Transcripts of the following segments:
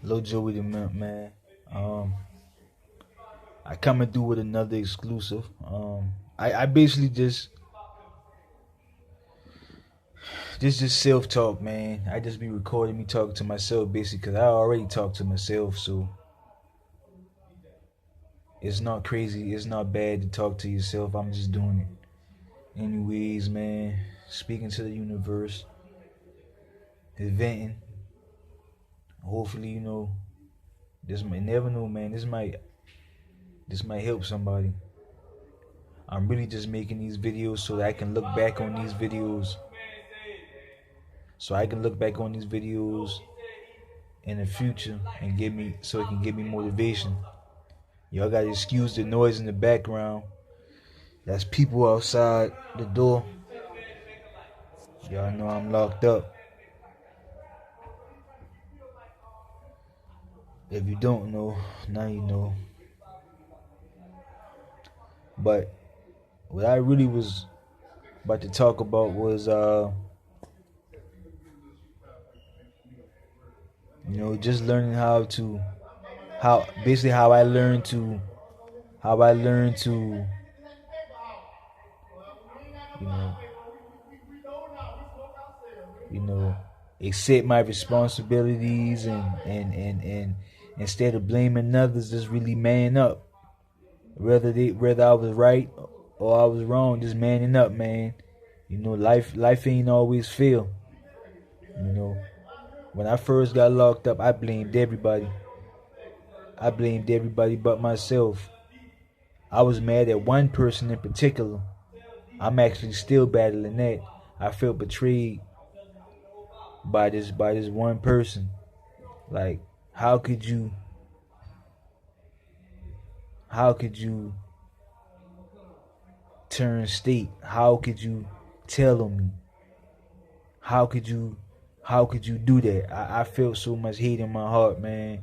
Lil Joey the Mint, man. Um, I coming through with another exclusive. I basically just self talk, man. I just be recording me talking to myself, basically, because I already talk to myself, so it's not crazy. It's not bad to talk to yourself. I'm just doing it, anyways, man. Speaking to the universe, venting. Hopefully, this might never know, man. This might help somebody. I'm really just making these videos so that I can look back on these videos. So I can look back on these videos in the future and so it can give me motivation. Y'all gotta excuse the noise in the background. That's people outside the door. Y'all know I'm locked up. If you don't know, now you know. But what I really was about to talk about was just learning how I learned to you know you know accept my responsibilities and instead of blaming others, just really man up. Whether I was right or I was wrong, just manning up, man. Life ain't always fair. You know, when I first got locked up, I blamed everybody. I blamed everybody but myself. I was mad at one person in particular. I'm actually still battling that. I felt betrayed by this one person. Like, how could you turn state? How could you tell on me? How could you do that? I felt so much hate in my heart, man.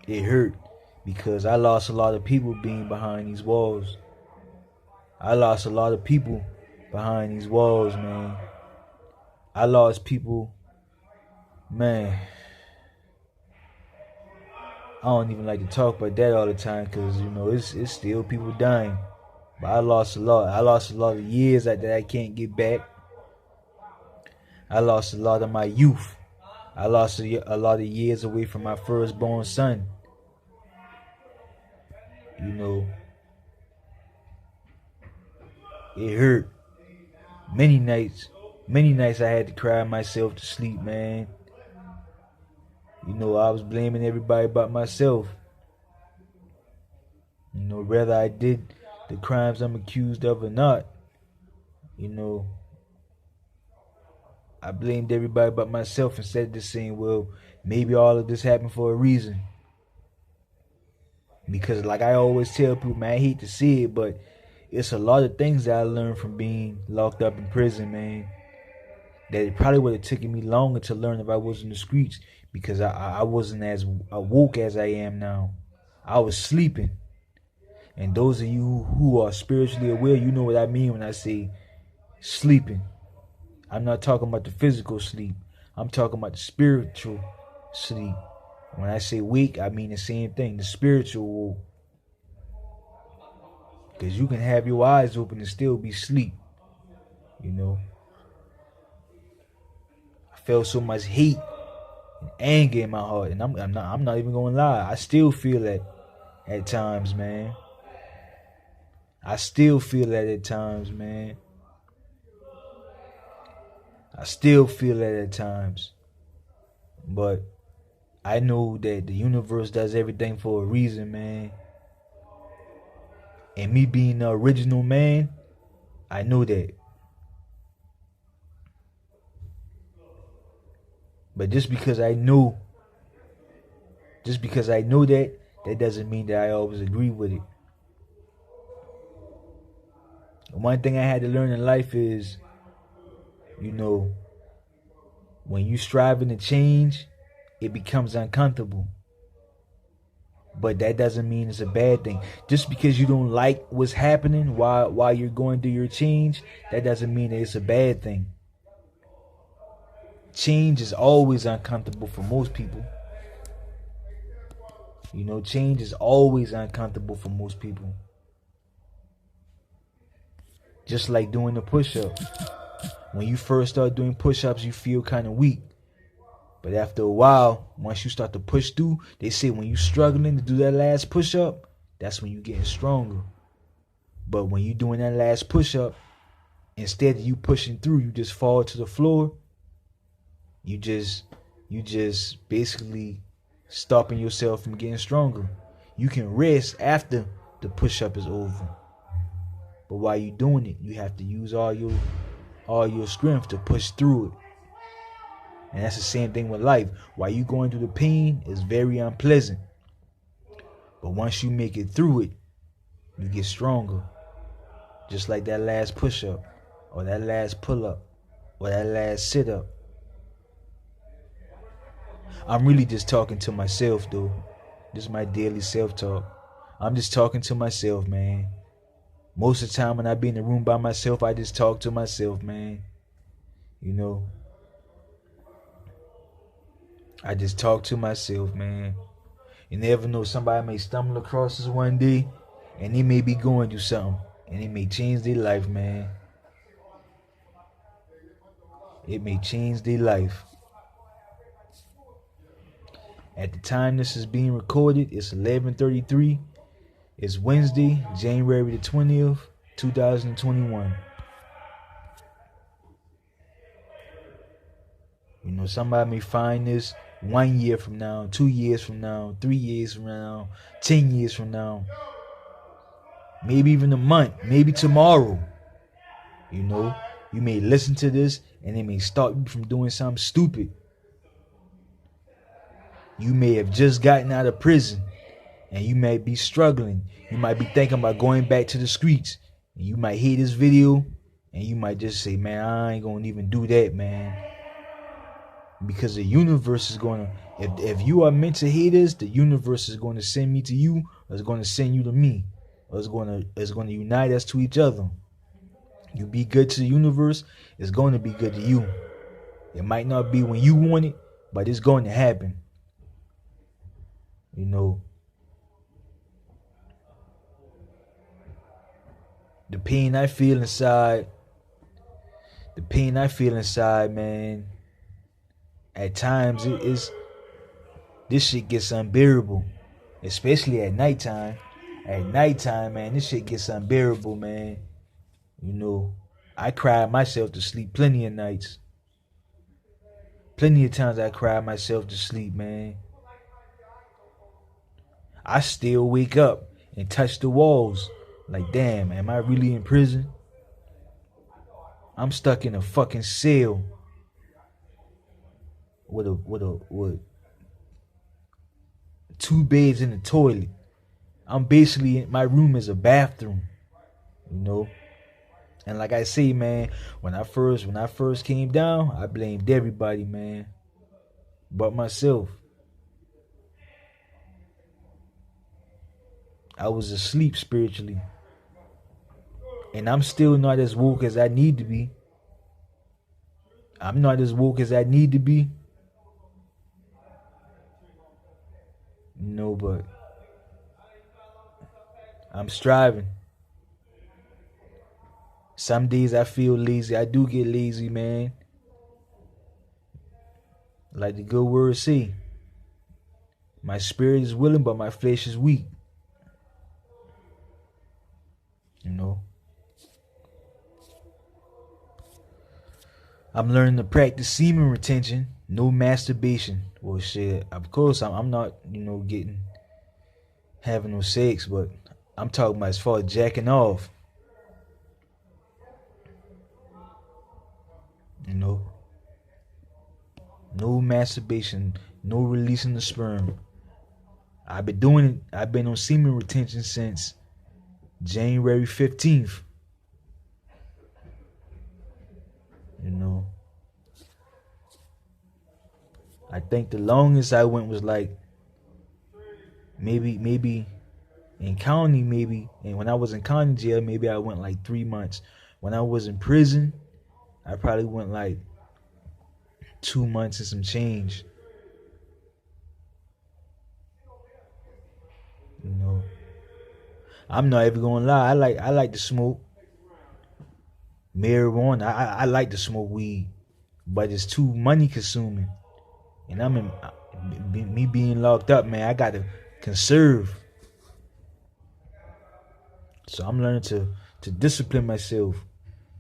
It hurt because I lost a lot of people being behind these walls. I lost a lot of people behind these walls, man. I lost people, man. I don't even like to talk about that all the time because, it's still people dying. But I lost a lot. I lost a lot of years that I can't get back. I lost a lot of my youth. I lost a lot of years away from my firstborn son. It hurt. Many nights I had to cry myself to sleep, man. I was blaming everybody but myself. Whether I did the crimes I'm accused of or not, I blamed everybody but myself instead of just saying, well, maybe all of this happened for a reason. Because like I always tell people, man, I hate to see it, but it's a lot of things that I learned from being locked up in prison, man. That it probably would have taken me longer to learn if I was in the streets, because I wasn't as awoke as I am now. I was sleeping. And those of you who are spiritually aware, you know what I mean when I say sleeping. I'm not talking about the physical sleep. I'm talking about the spiritual sleep. When I say wake, I mean the same thing, the spiritual. Because you can have your eyes open and still be asleep. I felt so much hate and anger in my heart, and I'm not even gonna lie. I still feel that at times, man. I still feel that at times, man. I still feel that at times. But I know that the universe does everything for a reason, man. And me being the original man, I know that. But just because I know that, that doesn't mean that I always agree with it. One thing I had to learn in life is, when you striving to change, it becomes uncomfortable. But that doesn't mean it's a bad thing. Just because you don't like what's happening while you're going through your change, that doesn't mean that it's a bad thing. change is always uncomfortable for most people. You know, change is always uncomfortable for most people. Just like doing a push-up. When you first start doing push-ups, you feel kind of weak. But after a while, once you start to push through, they say when you're struggling to do that last push-up, that's when you're getting stronger. But when you're doing that last push-up, instead of you pushing through, you just fall to the floor. You just basically stopping yourself from getting stronger. You can rest after the push-up is over. But while you're doing it, you have to use all your strength to push through it. And that's the same thing with life. While you going through the pain, it's very unpleasant. But once you make it through it, you get stronger. Just like that last push-up, or that last pull-up, or that last sit-up. I'm really just talking to myself, though. This is my daily self-talk. I'm just talking to myself, man. Most of the time when I be in the room by myself, I just talk to myself, man. You know, I just talk to myself, man. You never know, somebody may stumble across this one day, and they may be going through something, and it may change their life, man. It may change their life. At the time this is being recorded, it's 11:33. It's Wednesday, January the 20th, 2021. You know, somebody may find this 1 year from now, 2 years from now, 3 years from now, 10 years from now. Maybe even a month, maybe tomorrow. You know, you may listen to this and it may stop you from doing something stupid. You may have just gotten out of prison and you might be struggling. You might be thinking about going back to the streets. And you might hear this video and you might just say, man, I ain't gonna even do that, man. Because the universe is gonna, if you are meant to hear this, the universe is gonna send me to you, or it's gonna send you to me, or it's gonna unite us to each other. You be good to the universe, it's gonna be good to you. It might not be when you want it, but it's going to happen. You know, the pain I feel inside, man, at times this shit gets unbearable, especially at nighttime. At nighttime, man, this shit gets unbearable, man. You know, I cry myself to sleep plenty of nights. Plenty of times I cry myself to sleep, man. I still wake up and touch the walls. Like, damn, am I really in prison? I'm stuck in a fucking cell with 2 beds in the toilet. I'm basically, my room is a bathroom, you know. And like I say, man, when I first came down, I blamed everybody, man, but myself. I was asleep spiritually. And I'm still not as woke as I need to be. I'm not as woke as I need to be. No, but I'm striving. Some days I feel lazy. I do get lazy, man. Like the good word say, my spirit is willing, but my flesh is weak. You know, I'm learning to practice semen retention, no masturbation. Well, shit, of course, I'm not, you know, having no sex, but I'm talking about as far as jacking off. You know, no masturbation, no releasing the sperm. I've been doing it. I've been on semen retention since January 15th. You know, I think the longest I went was like maybe in county, and when I was in county jail, maybe I went like 3 months. When I was in prison, I probably went like 2 months and some change. You know, I'm not even gonna lie. I like to smoke marijuana. I like to smoke weed, but it's too money consuming. And me being locked up, man. I gotta conserve. So I'm learning to discipline myself.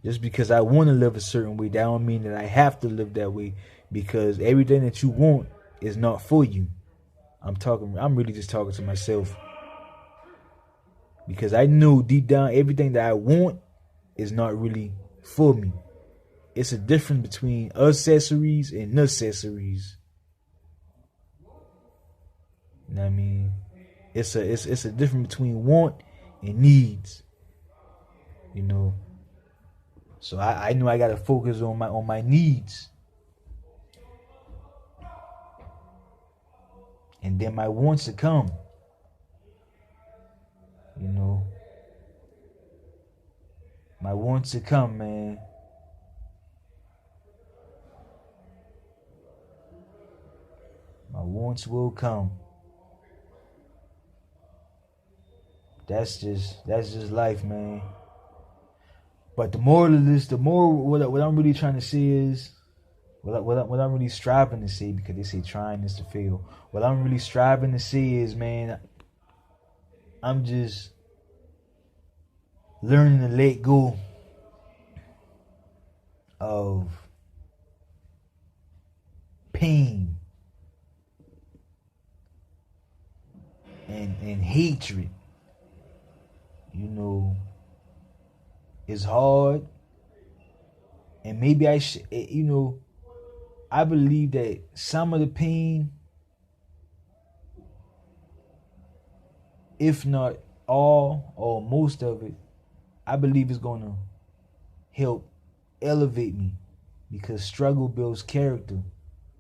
Just because I want to live a certain way, that don't mean that I have to live that way. Because everything that you want is not for you. I'm really just talking to myself. Because I know deep down everything that I want is not really for me. It's a difference between accessories and necessaries. You know what I mean? It's a difference between want and needs. You know. So I know I gotta focus on my needs. And then my wants to come. You know. My wants to come, man. My wants will come. That's just life, man. But the moral of this, what I'm really trying to say is, what I'm really striving to say, because they say trying is to fail. What I'm really striving to say is, man, I'm just learning to let go of pain and hatred. You know, it's hard, and maybe I should, you know, I believe that some of the pain, if not all or most of it, I believe is gonna help elevate me, because struggle builds character.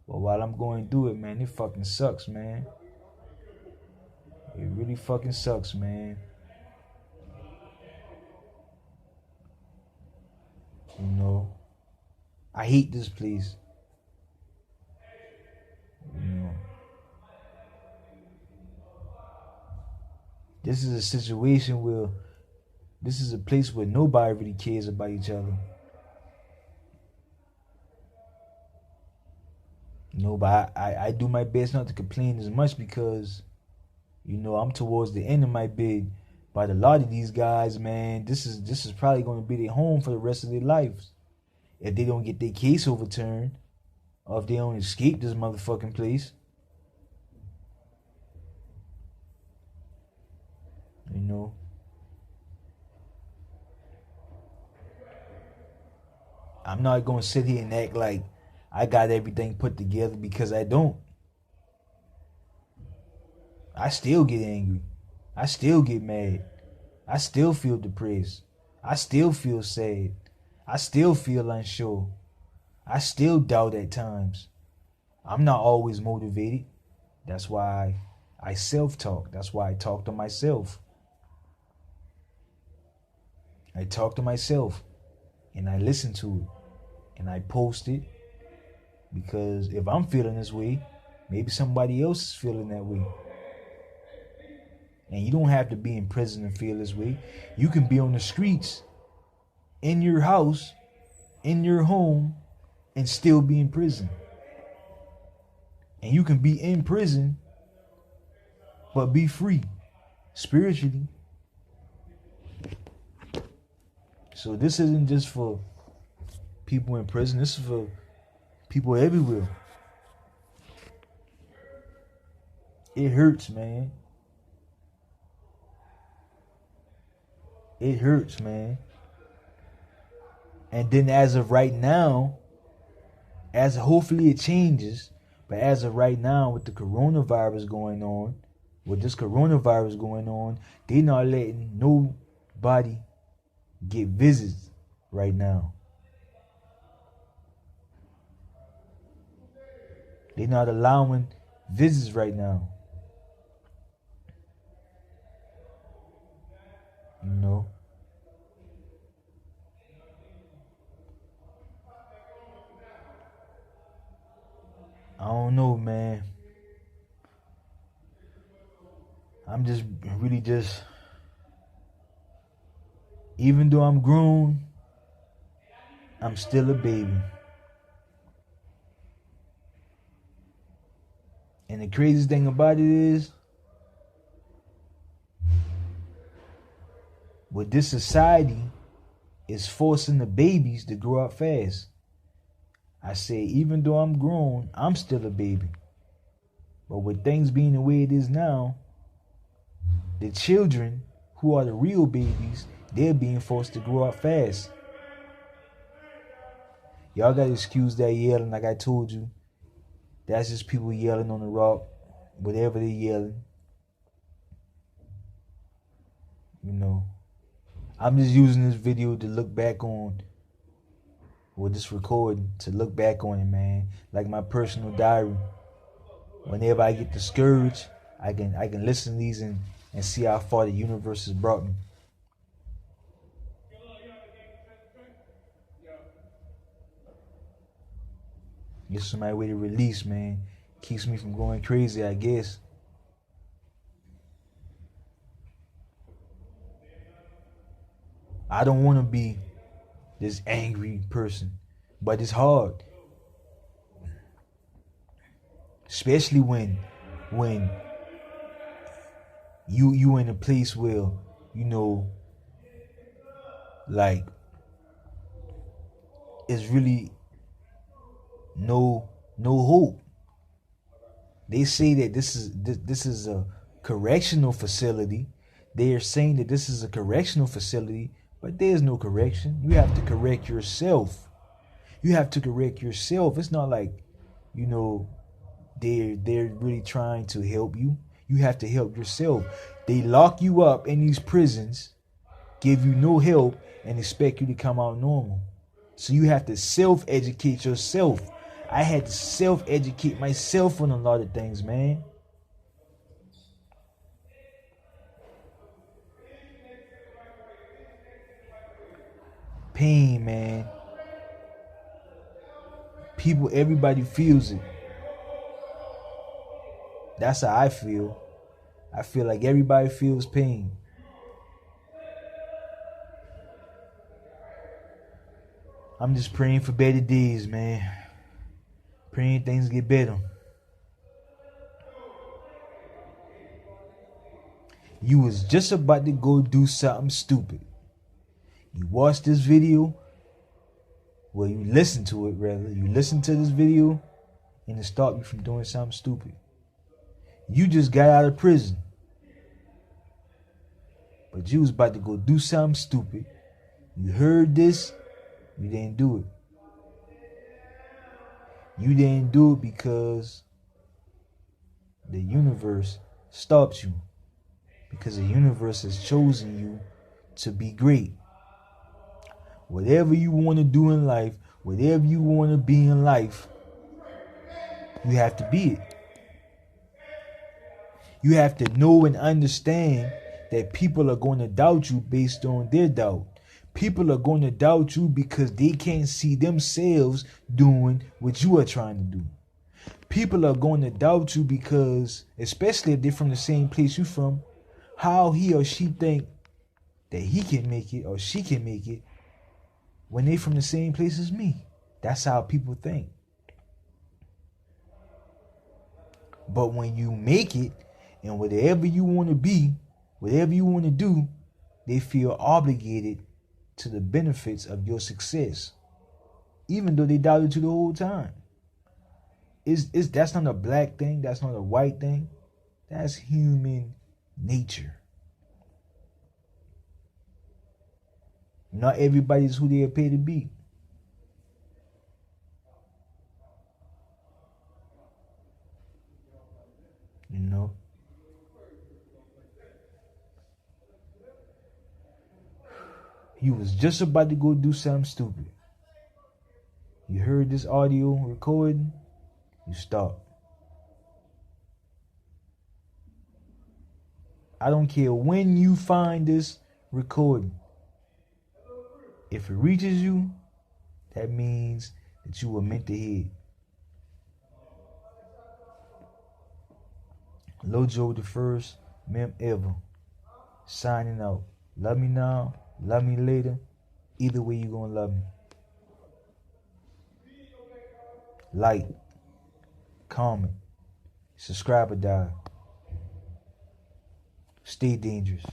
But while I'm going through it, man, it fucking sucks, man. It really fucking sucks, man. You know, I hate this place. You know, this is a situation where this is a place where nobody really cares about each other. You know, but I do my best not to complain as much, because, you know, I'm towards the end of my bid. But a lot of these guys, man, this is probably going to be their home for the rest of their lives if they don't get their case overturned, or if they don't escape this motherfucking place. You know, I'm not going to sit here and act like I got everything put together, because I don't. I still get angry. I still get mad. I still feel depressed. I still feel sad. I still feel unsure. I still doubt at times. I'm not always motivated. That's why I self-talk. That's why I talk to myself. I talk to myself and I listen to it and I post it, because if I'm feeling this way, maybe somebody else is feeling that way. And you don't have to be in prison and feel this way. You can be on the streets, in your house, in your home, and still be in prison. And you can be in prison, but be free spiritually. So this isn't just for people in prison. This is for people everywhere. It hurts, man. It hurts, man. And then as of right now, as hopefully it changes, but as of right now, with the coronavirus going on, they not letting nobody get visits right now. They not allowing visits right now. You know. I don't know, man. I'm just really just, even though I'm grown, I'm still a baby. And the craziest thing about it is, with this society is forcing the babies to grow up fast. I say, even though I'm grown, I'm still a baby. But with things being the way it is now, the children who are the real babies, they're being forced to grow up fast. Y'all gotta excuse that yelling, like I told you. That's just people yelling on the rock, whatever they're yelling. You know, I'm just using this video to look back on, or this recording to look back on it, man. Like my personal diary. Whenever I get discouraged, I can listen to these and see how far the universe has brought me. It's somebody way to release, man. Keeps me from going crazy, I guess. I don't want to be this angry person, but it's hard. Especially when you in a place where, you know, like, it's really no hope. They say that this is a correctional facility. They are saying that this is a correctional facility, but there's no correction. You have to correct yourself. You have to correct yourself. It's not like, you know, they're really trying to help you. You have to help yourself. They lock you up in these prisons, give you no help, and expect you to come out normal. So you have to self-educate yourself. I had to self-educate myself on a lot of things, man. Pain, man. Everybody feels it. That's how I feel. I feel like everybody feels pain. I'm just praying for better days, man. Praying things get better. You was just about to go do something stupid. You watched this video. Well, you listened to it, rather. You listened to this video, and it stopped you from doing something stupid. You just got out of prison, but you was about to go do something stupid. You heard this, you didn't do it. You didn't do it because the universe stopped you. Because the universe has chosen you to be great. Whatever you want to do in life, whatever you want to be in life, you have to be it. You have to know and understand that people are going to doubt you based on their doubt. People are going to doubt you because they can't see themselves doing what you are trying to do. People are going to doubt you because, especially if they're from the same place you're from, how he or she think that he can make it or she can make it when they from the same place as me. That's how people think. But when you make it, and whatever you want to be, whatever you want to do, they feel obligated to the benefits of your success, even though they doubted you the whole time. That's not a black thing. That's not a white thing. That's human nature. Not everybody's who they appear to be. You know? You was just about to go do something stupid. You heard this audio recording, you stop. I don't care when you find this recording. If it reaches you, that means that you were meant to hear. Lojo the first mem ever. Signing out. Love me now, love me later. Either way you gonna love me. Like, comment, subscribe or die. Stay dangerous.